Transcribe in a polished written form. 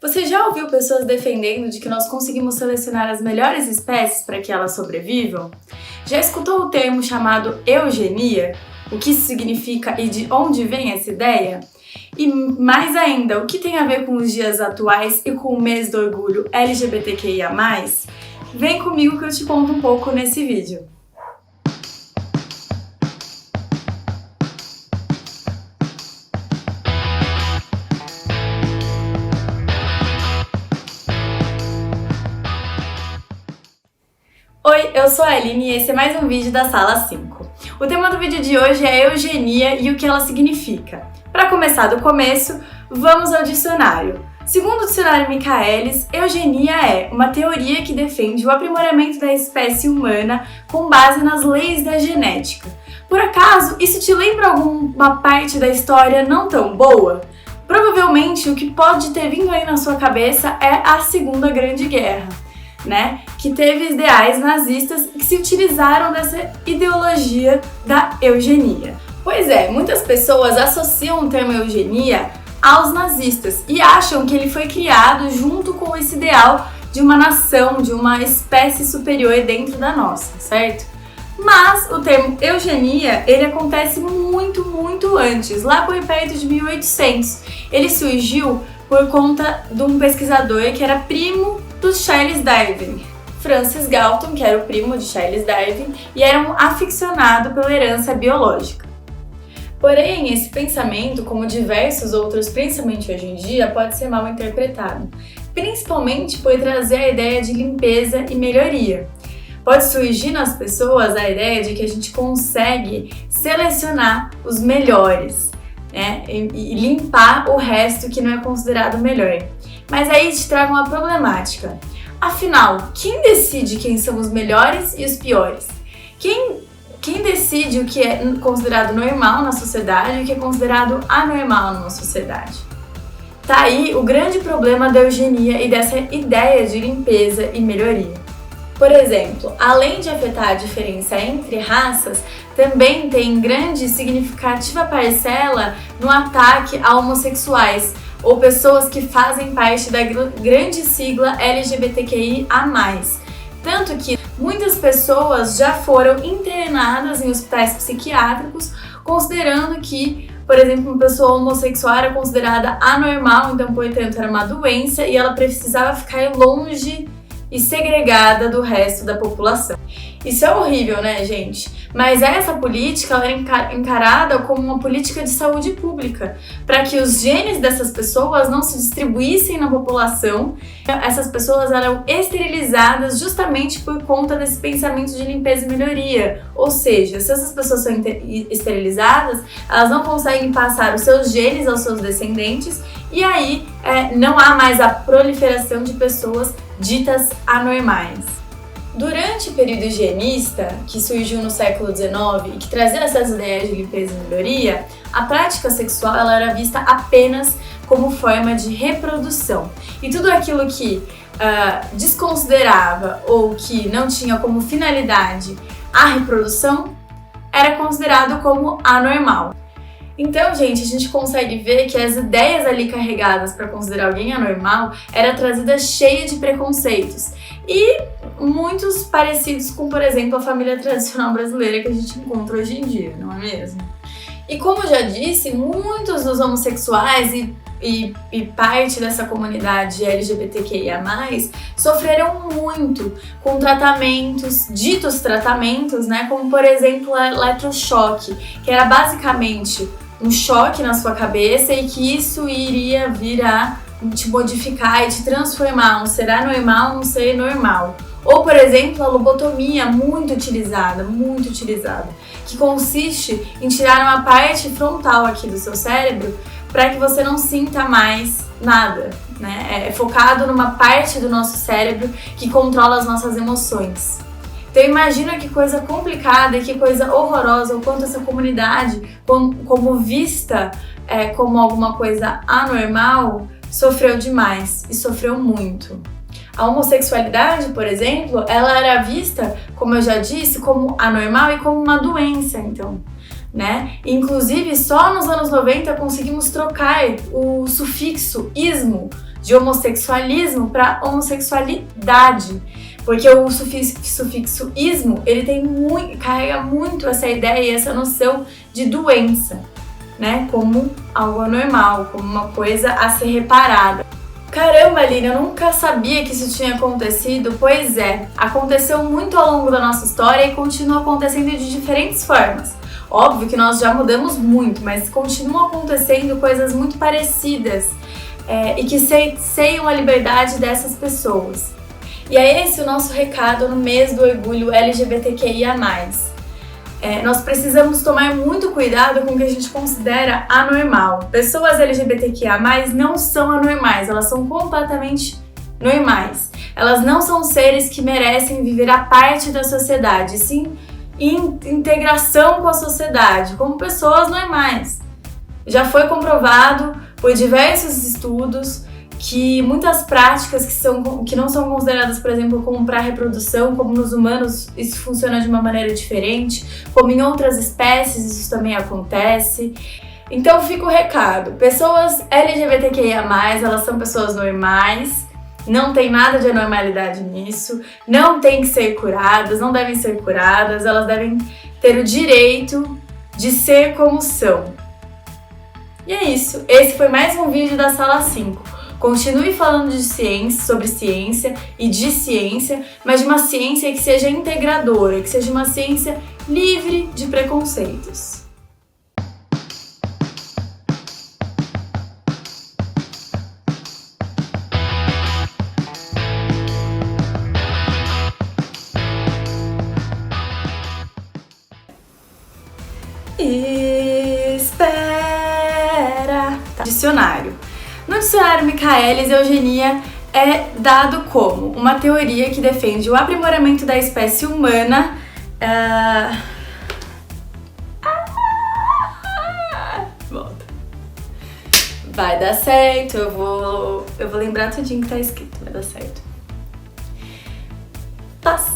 Você já ouviu pessoas defendendo de que nós conseguimos selecionar as melhores espécies para que elas sobrevivam? Já escutou o termo chamado eugenia? O que isso significa e de onde vem essa ideia? E mais ainda, o que tem a ver com os dias atuais e com o mês do orgulho LGBTQIA+? Vem comigo que eu te conto um pouco nesse vídeo. Oi, eu sou a Aline e esse é mais um vídeo da Sala 5. O tema do vídeo de hoje é eugenia e o que ela significa. Para começar do começo, vamos ao dicionário. Segundo o dicionário Michaelis, eugenia é uma teoria que defende o aprimoramento da espécie humana com base nas leis da genética. Por acaso, isso te lembra alguma parte da história não tão boa? Provavelmente o que pode ter vindo aí na sua cabeça é a Segunda Grande Guerra, que teve ideais nazistas que se utilizaram dessa ideologia da eugenia. Pois é, muitas pessoas associam o termo eugenia aos nazistas e acham que ele foi criado junto com esse ideal de uma nação, de uma espécie superior dentro da nossa, certo? Mas o termo eugenia, ele acontece muito antes, lá por perto de 1800. Ele surgiu por conta de um pesquisador que era primo do Charles Darwin, Francis Galton, que era o primo de Charles Darwin, e era um aficionado pela herança biológica. Porém, esse pensamento, como diversos outros, principalmente hoje em dia, pode ser mal interpretado, principalmente por trazer a ideia de limpeza e melhoria. Pode surgir nas pessoas a ideia de que a gente consegue selecionar os melhores, e limpar o resto que não é considerado melhor. Mas aí te trago uma problemática. Afinal, quem decide quem são os melhores e os piores? Quem decide o que é considerado normal na sociedade e o que é considerado anormal numa sociedade? Tá aí o grande problema da eugenia e dessa ideia de limpeza e melhoria. Por exemplo, além de afetar a diferença entre raças, também tem grande e significativa parcela no ataque a homossexuais ou pessoas que fazem parte da grande sigla LGBTQIA+. Tanto que muitas pessoas já foram internadas em hospitais psiquiátricos, considerando que, por exemplo, uma pessoa homossexual era considerada anormal, então, portanto, era uma doença e ela precisava ficar longe e segregada do resto da população. Isso é horrível, né, gente? Mas essa política ela era encarada como uma política de saúde pública, para que os genes dessas pessoas não se distribuíssem na população. Essas pessoas eram esterilizadas justamente por conta desse pensamento de limpeza e melhoria. Ou seja, se essas pessoas são esterilizadas, elas não conseguem passar os seus genes aos seus descendentes e aí não há mais a proliferação de pessoas ditas anormais. Durante o período higienista, que surgiu no século XIX e que trazia essas ideias de limpeza e melhoria, a prática sexual ela era vista apenas como forma de reprodução. E tudo aquilo que desconsiderava ou que não tinha como finalidade a reprodução era considerado como anormal. Então, gente, a gente consegue ver que as ideias ali carregadas para considerar alguém anormal era trazida cheia de preconceitos e muitos parecidos com, por exemplo, a família tradicional brasileira que a gente encontra hoje em dia, não é mesmo? E como eu já disse, muitos dos homossexuais e parte dessa comunidade LGBTQIA+, sofreram muito com ditos tratamentos, como por exemplo a eletrochoque, que era basicamente um choque na sua cabeça e que isso iria vir a te modificar e te transformar um ser anormal num ser normal. Ou, por exemplo, a lobotomia, muito utilizada, que consiste em tirar uma parte frontal aqui do seu cérebro para que você não sinta mais nada, É focado numa parte do nosso cérebro que controla as nossas emoções. Então imagina que coisa complicada e que coisa horrorosa o quanto essa comunidade, como vista como alguma coisa anormal, sofreu demais e sofreu muito. A homossexualidade, por exemplo, ela era vista, como eu já disse, como anormal e como uma doença, então. Inclusive, só nos anos 90 conseguimos trocar o sufixo ismo de homossexualismo para homossexualidade, porque o sufixo ismo, ele carrega muito essa ideia e essa noção de doença, né? Como algo anormal, como uma coisa a ser reparada. Caramba, Aline, eu nunca sabia que isso tinha acontecido. Pois é, aconteceu muito ao longo da nossa história e continua acontecendo de diferentes formas. Óbvio que nós já mudamos muito, mas continuam acontecendo coisas muito parecidas e que ceiam a liberdade dessas pessoas. E é esse o nosso recado no mês do orgulho LGBTQIA+. Nós precisamos tomar muito cuidado com o que a gente considera anormal. Pessoas LGBTQIA+, não são anormais, elas são completamente normais. Elas não são seres que merecem viver à parte da sociedade, sim em integração com a sociedade, como pessoas normais. Já foi comprovado por diversos estudos que muitas práticas que não são consideradas, por exemplo, como para reprodução, como nos humanos isso funciona de uma maneira diferente, como em outras espécies isso também acontece. Então fica o recado, pessoas LGBTQIA+, elas são pessoas normais, não tem nada de anormalidade nisso, não tem que ser curadas, não devem ser curadas, elas devem ter o direito de ser como são. E é isso, esse foi mais um vídeo da Sala 5. Continue falando de ciência, sobre ciência e de ciência, mas de uma ciência que seja integradora, que seja uma ciência livre de preconceitos. Espera. Dicionário. No dicionário Michaelis, eugenia é dado como uma teoria que defende o aprimoramento da espécie humana. Volta. Vai dar certo, eu vou lembrar tudinho que tá escrito, vai dar certo. Passa.